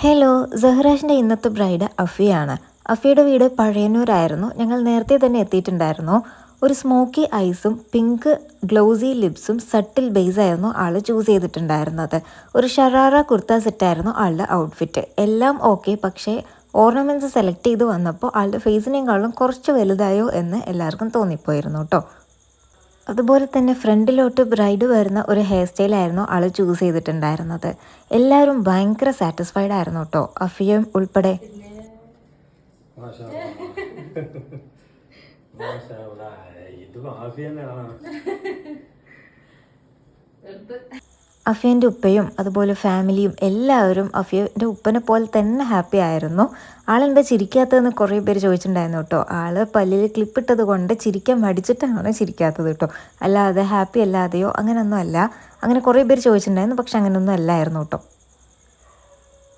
Hello, സഹ്റാഷിൻ്റെ ഇന്നത്തെ bride അഫിയാണ്. അഫിയുടെ വീട് പഴയന്നൂരായിരുന്നു. ഞങ്ങൾ നേരത്തെ തന്നെ എത്തിയിട്ടുണ്ടായിരുന്നു. ഒരു സ്മോക്കി ഐസും പിങ്ക് ഗ്ലോസി ലിപ്സും സട്ടിൽ ബേസായിരുന്നു ആൾ ചൂസ് ചെയ്തിട്ടുണ്ടായിരുന്നത്. ഒരു ഷറാറ കുർത്ത സെറ്റായിരുന്നു ആളുടെ ഔട്ട്ഫിറ്റ്. എല്ലാം ഓക്കെ, പക്ഷേ ഓർണമെൻറ്റ്സ് സെലക്ട് ചെയ്ത് വന്നപ്പോൾ ആളുടെ ഫേസിനേക്കാളും കുറച്ച് വലുതായോ എന്ന് എല്ലാവർക്കും തോന്നിപ്പോയിരുന്നു കേട്ടോ. അതുപോലെ തന്നെ ഫ്രണ്ടിലോട്ട് ബ്രൈഡ് വരുന്ന ഒരു ഹെയർ സ്റ്റൈലായിരുന്നു ആൾ ചൂസ് ചെയ്തിട്ടുണ്ടായിരുന്നത്. എല്ലാവരും ഭയങ്കര സാറ്റിസ്ഫൈഡ് ആയിരുന്നു കേട്ടോ, അഫിയും ഉൾപ്പെടെ. അഫിയൻ്റെ ഉപ്പയും അതുപോലെ ഫാമിലിയും എല്ലാവരും അഫിയൻ്റെ ഉപ്പനെ പോലെ തന്നെ ഹാപ്പി ആയിരുന്നു. ആളെന്താ ചിരിക്കാത്തതെന്ന് കുറേ പേര് ചോദിച്ചിട്ടുണ്ടായിരുന്നു കേട്ടോ. ആൾ പല്ലിൽ ക്ലിപ്പിട്ടത് കൊണ്ട് ചിരിക്കാൻ മടിച്ചിട്ടാണ് ചിരിക്കാത്തത് കേട്ടോ, അല്ലാതെ ഹാപ്പി അല്ലാതെയോ അങ്ങനെയൊന്നും അല്ല. അങ്ങനെ കുറേ പേര് ചോദിച്ചിട്ടുണ്ടായിരുന്നു, പക്ഷെ അങ്ങനെയൊന്നും അല്ലായിരുന്നു കേട്ടോ.